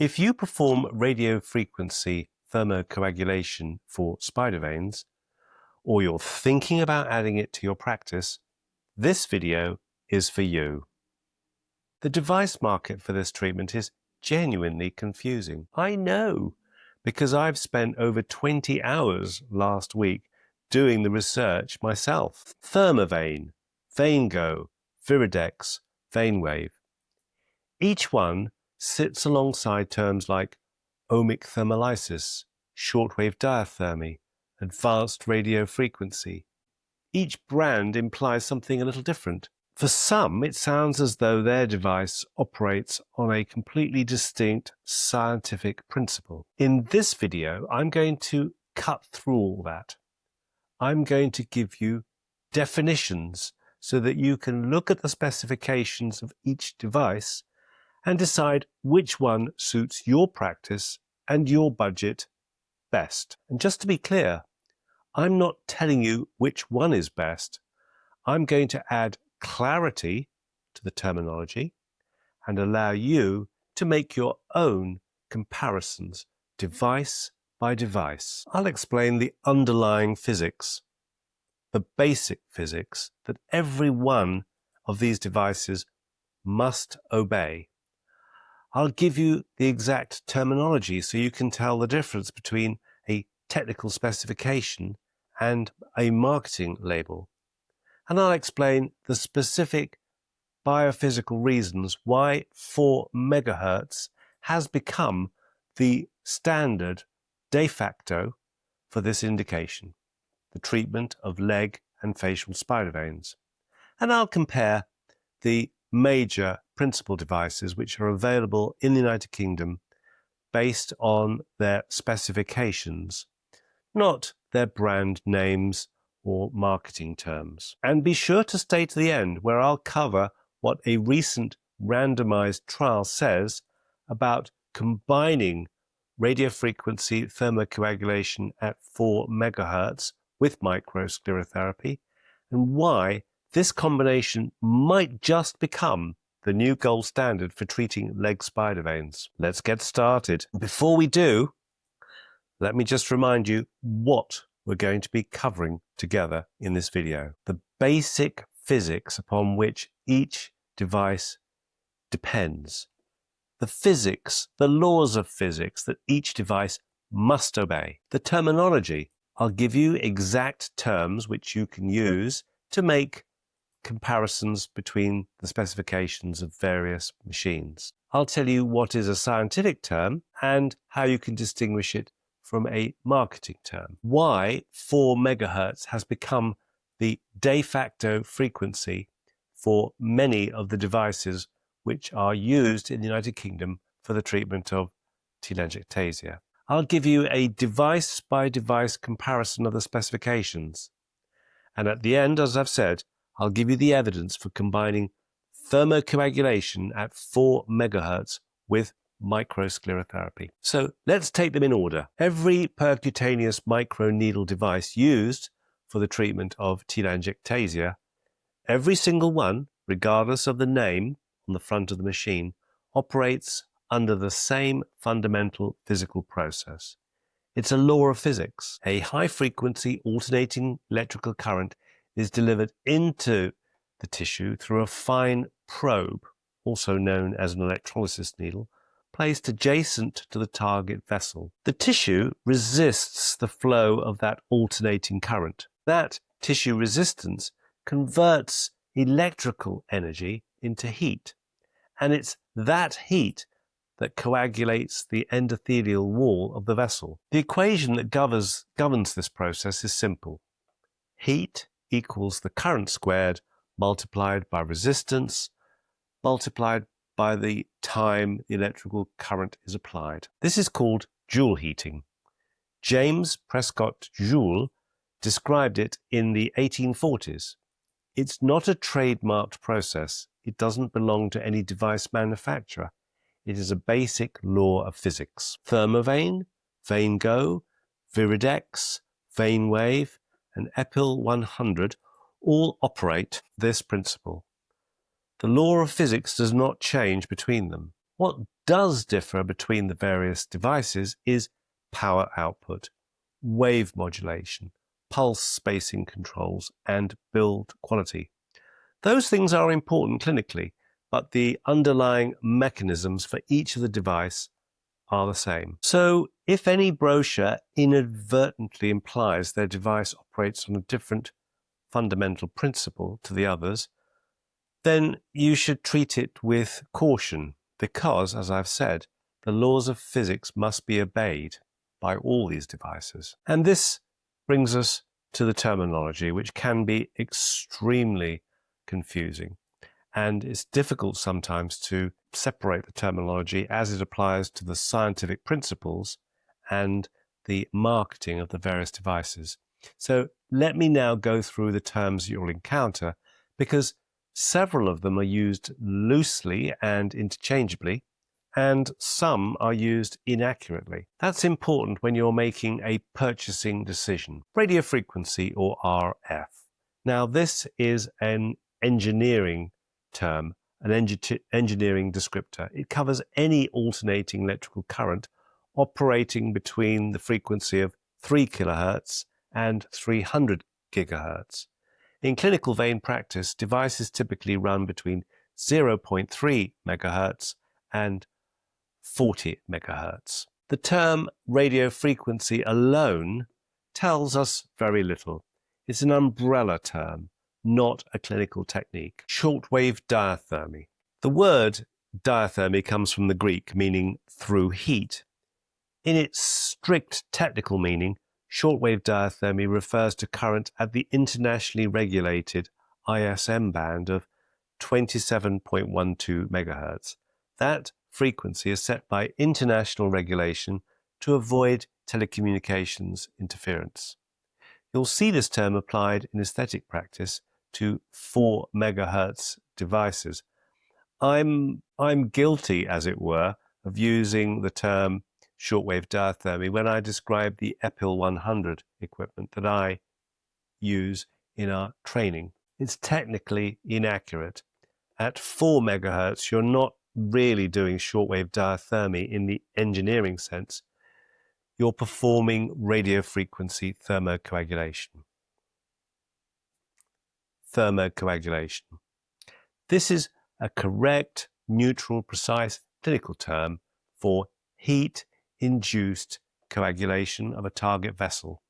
If you perform radiofrequency thermocoagulation for spider veins, or you're thinking about adding it to your practice, this video is for you. The device market for this treatment is genuinely confusing. I know, because I've spent over 20 hours last week doing the research myself. Thermavein, VeinGogh, Viridex, VeinWave. Each one sits alongside terms like Ohmic Thermolysis, Shortwave Diathermy, Advanced Radiofrequency. Each brand implies something a little different. For some, it sounds as though their device operates on a completely distinct scientific principle. In this video, I'm going to cut through all that. I'm going to give you definitions so that you can look at the specifications of each device and decide which one suits your practice and your budget best. And just to be clear, I'm not telling you which one is best. I'm going to add clarity to the terminology and allow you to make your own comparisons device by device. I'll explain the underlying physics, the basic physics that every one of these devices must obey. I'll give you the exact terminology so you can tell the difference between a technical specification and a marketing label. And I'll explain the specific biophysical reasons why 4 megahertz has become the standard de facto for this indication, the treatment of leg and facial spider veins. And I'll compare the major principal devices which are available in the United Kingdom based on their specifications, not their brand names or marketing terms. And be sure to stay to the end, where I'll cover what a recent randomized trial says about combining radiofrequency thermocoagulation at 4 megahertz with microsclerotherapy, and why this combination might just become the new gold standard for treating leg spider veins. Let's get started. Before we do, let me just remind you what we're going to be covering together in this video. The basic physics upon which each device depends. The physics, the laws of physics that each device must obey. The terminology. I'll give you exact terms which you can use to make comparisons between the specifications of various machines. I'll tell you what is a scientific term and how you can distinguish it from a marketing term. Why 4 megahertz has become the de facto frequency for many of the devices which are used in the United Kingdom for the treatment of telangiectasia. I'll give you a device-by-device comparison of the specifications. And at the end, as I've said, I'll give you the evidence for combining thermocoagulation at 4 megahertz with microsclerotherapy. So let's take them in order. Every percutaneous microneedle device used for the treatment of telangiectasia, every single one, regardless of the name on the front of the machine, operates under the same fundamental physical process. It's a law of physics. A high-frequency alternating electrical current is delivered into the tissue through a fine probe, also known as an electrolysis needle, placed adjacent to the target vessel. The tissue resists the flow of that alternating current. That tissue resistance converts electrical energy into heat, and it's that heat that coagulates the endothelial wall of the vessel. The equation that governs this process is simple. Heat equals the current squared multiplied by resistance multiplied by the time the electrical current is applied. This is called Joule heating. James Prescott Joule described it in the 1840s. It's not a trademarked process. It doesn't belong to any device manufacturer. It is a basic law of physics. Thermavein, VeinGogh, Viridex, VeinWave, and Epil 100 all operate this principle. The law of physics does not change between them. What does differ between the various devices is power output, wave modulation, pulse spacing controls, and build quality. Those things are important clinically, but the underlying mechanisms for each of the device are the same. So if any brochure inadvertently implies their device operates on a different fundamental principle to the others, then you should treat it with caution because, as I've said, the laws of physics must be obeyed by all these devices. And this brings us to the terminology, which can be extremely confusing. And it's difficult sometimes to separate the terminology as it applies to the scientific principles and the marketing of the various devices. So let me now go through the terms you'll encounter, because several of them are used loosely and interchangeably, and some are used inaccurately. That's important when you're making a purchasing decision. Radio frequency, or RF. Now, this is an engineering term, an engineering descriptor. It covers any alternating electrical current operating between the frequency of 3 kHz and 300 GHz. In clinical vein practice, devices typically run between 0.3 MHz and 40 MHz. The term radio frequency alone tells us very little. It's an umbrella term, not a clinical technique. Shortwave diathermy. The word diathermy comes from the Greek, meaning through heat. In its strict technical meaning, shortwave diathermy refers to current at the internationally regulated ISM band of 27.12 MHz. That frequency is set by international regulation to avoid telecommunications interference. You'll see this term applied in aesthetic practice to 4 MHz devices. I'm guilty, as it were, of using the term shortwave diathermy when I describe the Epil 100 equipment that I use in our training. It's technically inaccurate. At 4 MHz, you're not really doing shortwave diathermy in the engineering sense. You're performing radio frequency thermocoagulation. Thermocoagulation. This is a correct, neutral, precise clinical term for heat-induced coagulation of a target vessel.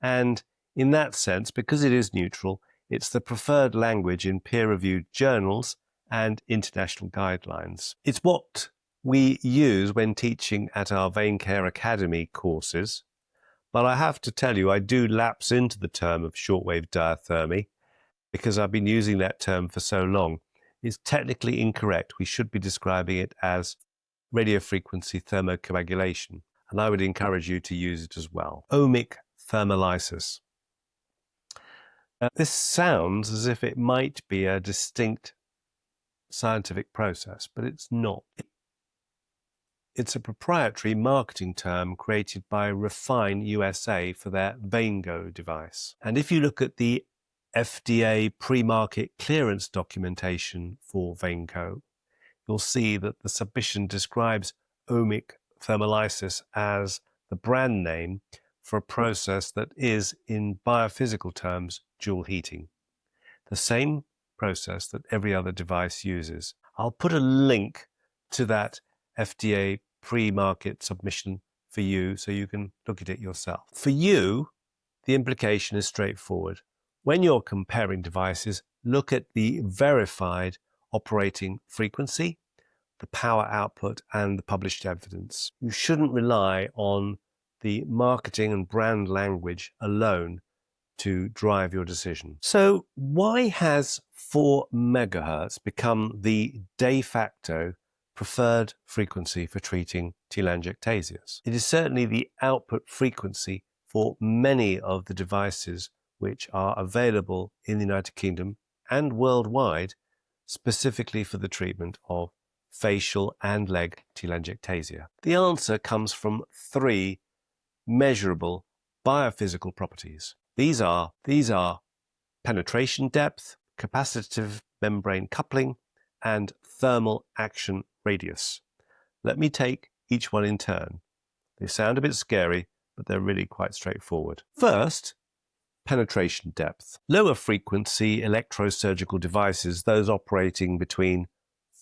And in that sense, because it is neutral, it's the preferred language in peer-reviewed journals and international guidelines. It's what we use when teaching at our Vein Care Academy courses, but I have to tell you, I do lapse into the term of shortwave diathermy because I've been using that term for so long. It's technically incorrect. We should be describing it as radiofrequency thermocoagulation, and I would encourage you to use it as well. Ohmic thermolysis. This sounds as if it might be a distinct scientific process, but it's not. It's a proprietary marketing term created by Refine USA for their VeinGogh device. And if you look at the FDA pre-market clearance documentation for VeinGogh, you'll see that the submission describes ohmic thermolysis as the brand name for a process that is, in biophysical terms, Joule heating. The same process that every other device uses. I'll put a link to that FDA pre-market submission for you so you can look at it yourself. For you, the implication is straightforward. When you're comparing devices, look at the verified operating frequency, the power output, and the published evidence. You shouldn't rely on the marketing and brand language alone to drive your decision. So why has 4 MHz become the de facto preferred frequency for treating telangiectasias? It is certainly the output frequency for many of the devices which are available in the United Kingdom and worldwide, specifically for the treatment of facial and leg telangiectasia. The answer comes from 3 measurable biophysical properties. These are penetration depth, capacitive membrane coupling, and thermal action radius. Let me take each one in turn. They sound a bit scary, but they're really quite straightforward. First, penetration depth. Lower frequency electrosurgical devices, those operating between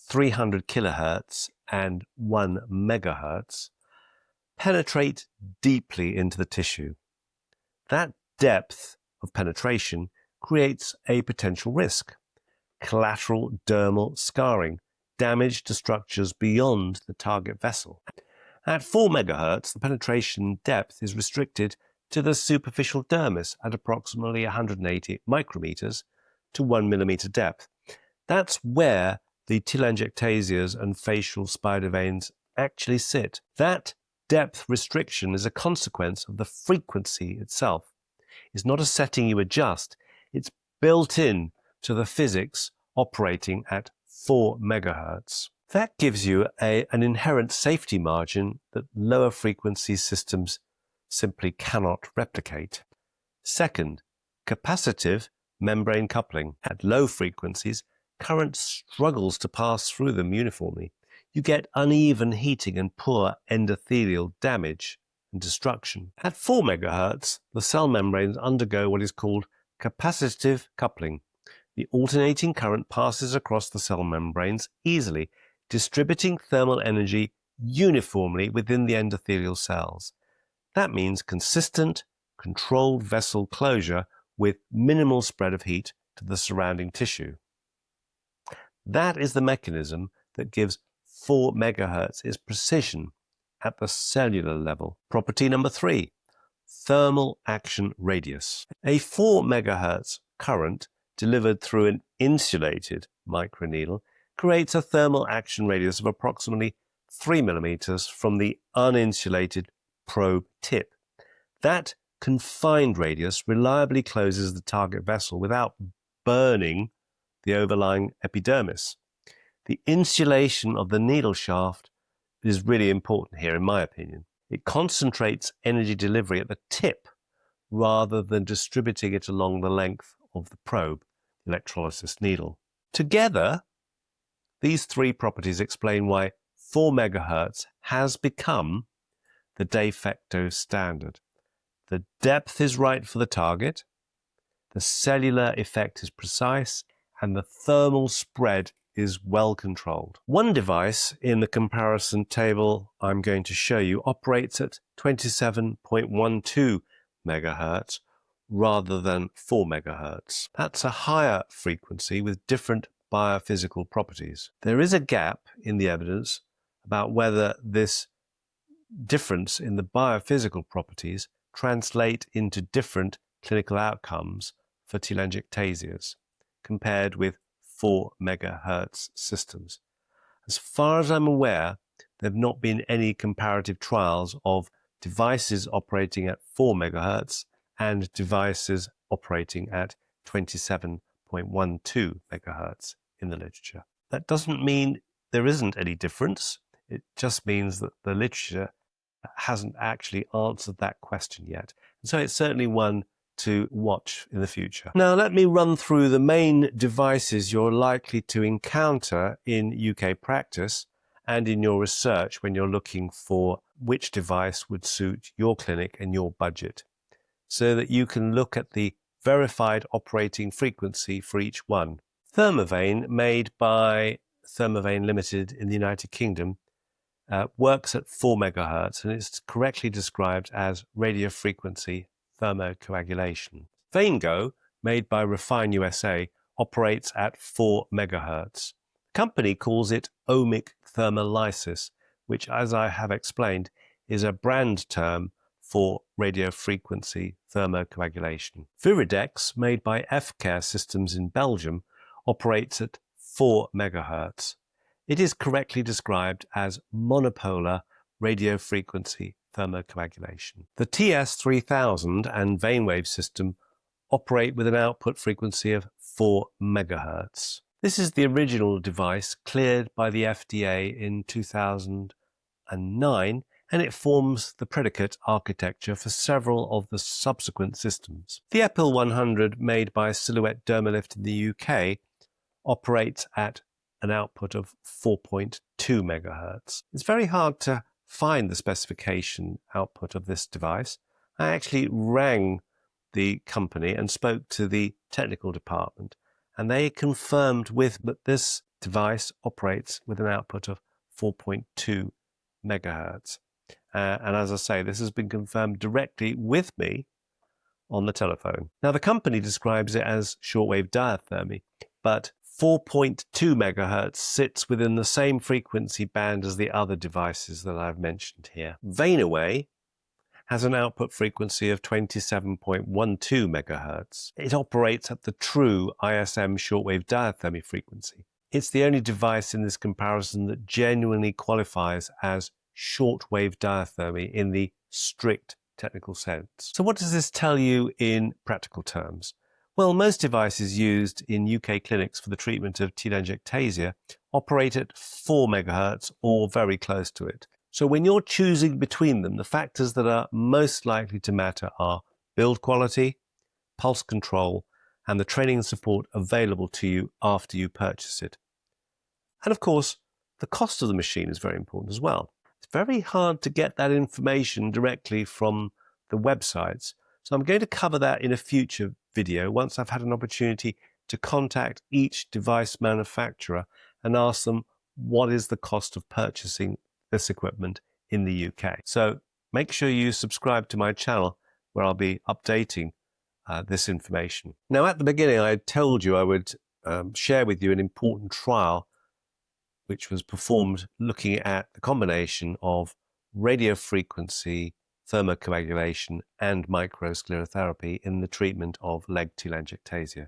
300 kilohertz and 1 megahertz, penetrate deeply into the tissue. That depth of penetration creates a potential risk: collateral dermal scarring, damage to structures beyond the target vessel. At 4 megahertz, the penetration depth is restricted to the superficial dermis at approximately 180 micrometers to 1 millimeter depth. That's where the telangiectasias and facial spider veins actually sit. That depth restriction is a consequence of the frequency itself. It's not a setting you adjust. It's built in to the physics operating at 4 megahertz. That gives you an inherent safety margin that lower frequency systems simply cannot replicate. Second, capacitive membrane coupling. At low frequencies, current struggles to pass through them uniformly. You get uneven heating and poor endothelial damage and destruction. At 4 megahertz, the cell membranes undergo what is called capacitive coupling. The alternating current passes across the cell membranes easily, distributing thermal energy uniformly within the endothelial cells. That means consistent, controlled vessel closure with minimal spread of heat to the surrounding tissue. That is the mechanism that gives 4 megahertz its precision at the cellular level. Property number 3, thermal action radius. A 4 megahertz current delivered through an insulated microneedle creates a thermal action radius of approximately 3 millimeters from the uninsulated probe tip. That confined radius reliably closes the target vessel without burning the overlying epidermis. The insulation of the needle shaft is really important here, in my opinion. It concentrates energy delivery at the tip rather than distributing it along the length of the probe, the electrolysis needle. Together, these three properties explain why 4 megahertz has become the de facto standard. The depth is right for the target, the cellular effect is precise, and the thermal spread is well controlled. One device in the comparison table I'm going to show you operates at 27.12 megahertz rather than 4 megahertz. That's a higher frequency with different biophysical properties. There is a gap in the evidence about whether this difference in the biophysical properties translate into different clinical outcomes for telangiectasias compared with 4 megahertz systems. As far as I'm aware, there have not been any comparative trials of devices operating at 4 megahertz and devices operating at 27.12 megahertz in the literature. That doesn't mean there isn't any difference. It just means that the literature hasn't actually answered that question yet. And so it's certainly one to watch in the future. Now let me run through the main devices you're likely to encounter in UK practice and in your research when you're looking for which device would suit your clinic and your budget, so that you can look at the verified operating frequency for each one. Thermavein, made by Thermavein Limited in the United Kingdom, works at 4 megahertz and it's correctly described as radiofrequency thermocoagulation. VeinGogh, made by Refine USA, operates at 4 megahertz. The company calls it Ohmic Thermolysis, which, as I have explained, is a brand term for radiofrequency thermocoagulation. Viridex, made by F-Care Systems in Belgium, operates at 4 megahertz. It is correctly described as monopolar radiofrequency thermocoagulation. The TS3000 and VeinWave system operate with an output frequency of 4 megahertz. This is the original device cleared by the FDA in 2009, and it forms the predicate architecture for several of the subsequent systems. The Epil 100, made by Silhouette Dermalift in the UK, operates at an output of 4.2 megahertz. It's very hard to find the specification output of this device. I actually rang the company and spoke to the technical department, and they confirmed that this device operates with an output of 4.2 megahertz. And as I say, this has been confirmed directly with me on the telephone. Now, the company describes it as shortwave diathermy, but 4.2 megahertz sits within the same frequency band as the other devices that I've mentioned here. VeinWave has an output frequency of 27.12 megahertz. It operates at the true ISM shortwave diathermy frequency. It's the only device in this comparison that genuinely qualifies as shortwave diathermy in the strict technical sense. So what does this tell you in practical terms? Well, most devices used in UK clinics for the treatment of telangiectasia operate at 4 megahertz or very close to it. So when you're choosing between them, the factors that are most likely to matter are build quality, pulse control, and the training and support available to you after you purchase it. And of course, the cost of the machine is very important as well. It's very hard to get that information directly from the websites. So I'm going to cover that in a future video once I've had an opportunity to contact each device manufacturer and ask them what is the cost of purchasing this equipment in the UK. So make sure you subscribe to my channel where I'll be updating this information. Now, at the beginning, I told you I would share with you an important trial which was performed looking at the combination of radiofrequency, thermocoagulation, and microsclerotherapy in the treatment of leg telangiectasia.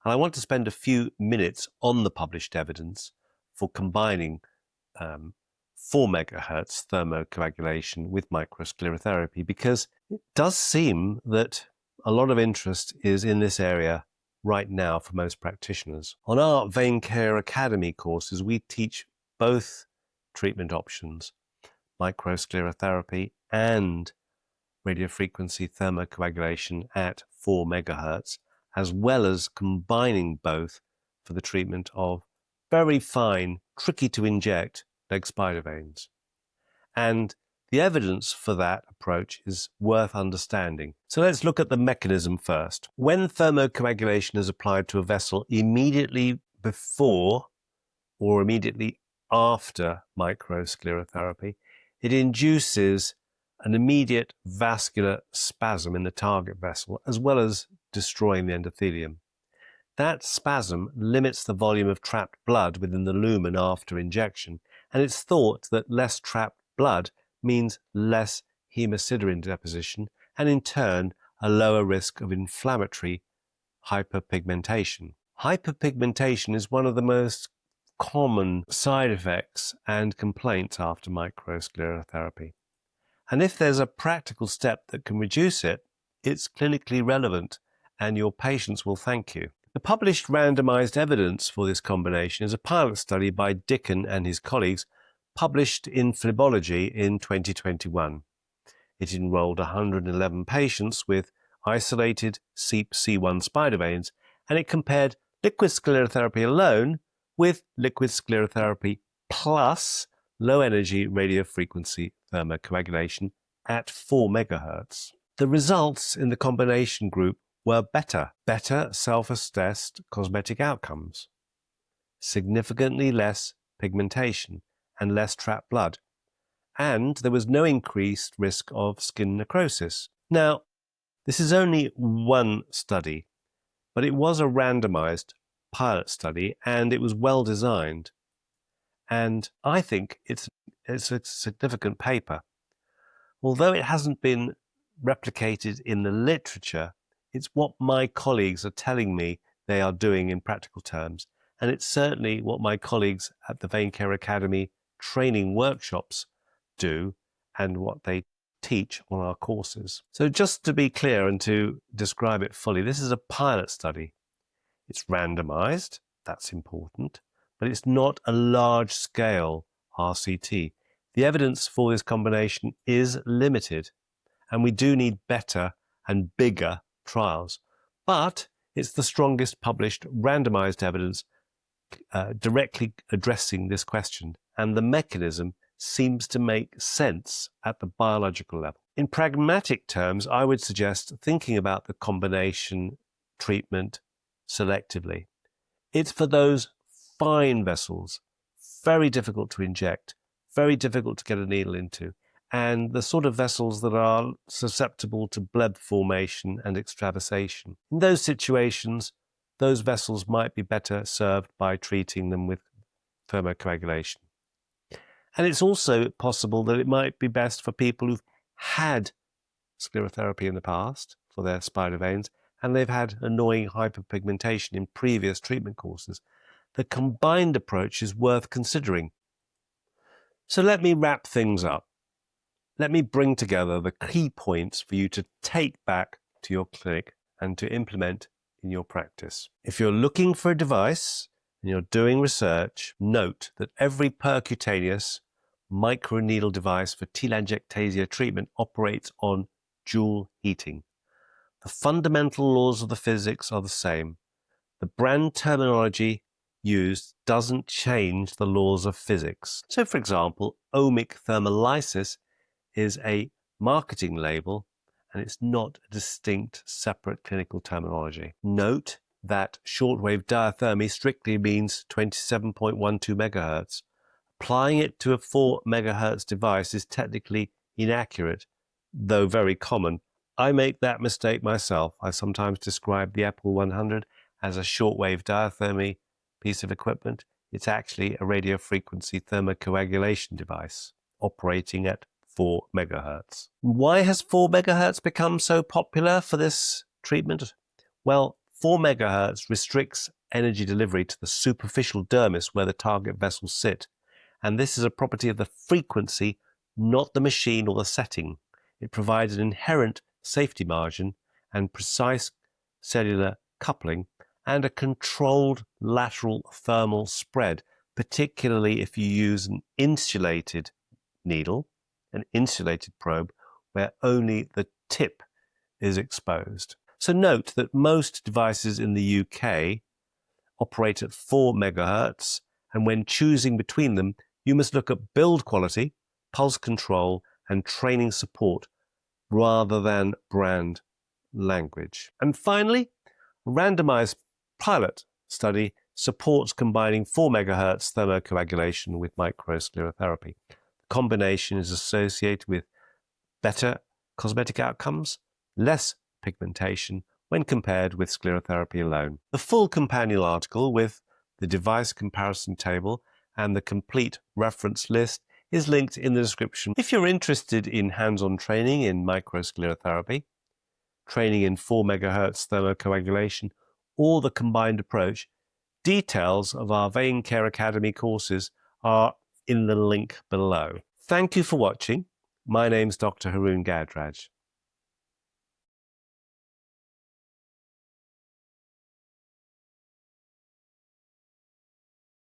And I want to spend a few minutes on the published evidence for combining 4 megahertz thermocoagulation with microsclerotherapy, because it does seem that a lot of interest is in this area right now for most practitioners. On our VeinGogh Academy courses, we teach both treatment options, microsclerotherapy and radiofrequency thermocoagulation at 4 megahertz, as well as combining both for the treatment of very fine, tricky to inject leg spider veins. And the evidence for that approach is worth understanding. So let's look at the mechanism first. When thermocoagulation is applied to a vessel immediately before or immediately after microsclerotherapy, it induces an immediate vascular spasm in the target vessel, as well as destroying the endothelium. That spasm limits the volume of trapped blood within the lumen after injection, and it's thought that less trapped blood means less hemosiderin deposition, and in turn a lower risk of inflammatory hyperpigmentation. Hyperpigmentation is one of the most common side effects and complaints after microsclerotherapy. And if there's a practical step that can reduce it, it's clinically relevant and your patients will thank you. The published randomized evidence for this combination is a pilot study by Decoding and his colleagues published in Phlebology in 2021. It enrolled 111 patients with isolated C1 spider veins, and it compared liquid sclerotherapy alone with liquid sclerotherapy plus low-energy radiofrequency thermocoagulation at 4 megahertz. The results in the combination group were better self-assessed cosmetic outcomes, significantly less pigmentation and less trapped blood, and there was no increased risk of skin necrosis. Now, this is only one study, but it was a randomized pilot study and it was well designed. And I think it's a significant paper. Although it hasn't been replicated in the literature, it's what my colleagues are telling me they are doing in practical terms. And it's certainly what my colleagues at the VeinGogh Academy training workshops do and what they teach on our courses. So just to be clear and to describe it fully, this is a pilot study. It's randomized, that's important, but it's not a large-scale RCT. The evidence for this combination is limited, and we do need better and bigger trials. But it's the strongest published randomized evidence directly addressing this question, and the mechanism seems to make sense at the biological level. In pragmatic terms, I would suggest thinking about the combination treatment selectively. It's for those fine vessels, very difficult to inject, very difficult to get a needle into, and the sort of vessels that are susceptible to bleb formation and extravasation. In those situations, those vessels might be better served by treating them with thermocoagulation. And it's also possible that it might be best for people who've had sclerotherapy in the past for their spider veins, and they've had annoying hyperpigmentation in previous treatment courses. The combined approach is worth considering. So let me wrap things up. Let me bring together the key points for you to take back to your clinic and to implement in your practice. If you're looking for a device and you're doing research, note that every percutaneous microneedle device for telangiectasia treatment operates on Joule heating. The fundamental laws of the physics are the same. The brand terminology used doesn't change the laws of physics. So, for example, Ohmic Thermolysis is a marketing label, and it's not a distinct, separate clinical terminology. Note that shortwave diathermy strictly means 27.12 megahertz. Applying it to a 4 megahertz device is technically inaccurate, though very common. I make that mistake myself. I sometimes describe the Epil 100 as a shortwave diathermy piece of equipment. It's actually a radiofrequency thermocoagulation device operating at 4 megahertz. Why has 4 megahertz become so popular for this treatment? Well, 4 megahertz restricts energy delivery to the superficial dermis where the target vessels sit. And this is a property of the frequency, not the machine or the setting. It provides an inherent safety margin and precise cellular coupling and a controlled lateral thermal spread, particularly if you use an insulated needle, an insulated probe, where only the tip is exposed. So note that most devices in the UK operate at 4 megahertz, and when choosing between them, you must look at build quality, pulse control, and training support rather than brand language. And finally, a randomized pilot study supports combining 4 megahertz thermocoagulation with microsclerotherapy. The combination is associated with better cosmetic outcomes, less pigmentation when compared with sclerotherapy alone. The full companion article with the device comparison table and the complete reference list is linked in the description. If you're interested in hands-on training in microsclerotherapy, training in 4 megahertz thermocoagulation, or the combined approach, details of our Vein Care Academy courses are in the link below. Thank you for watching. My name's Dr. Haroon Gadraj.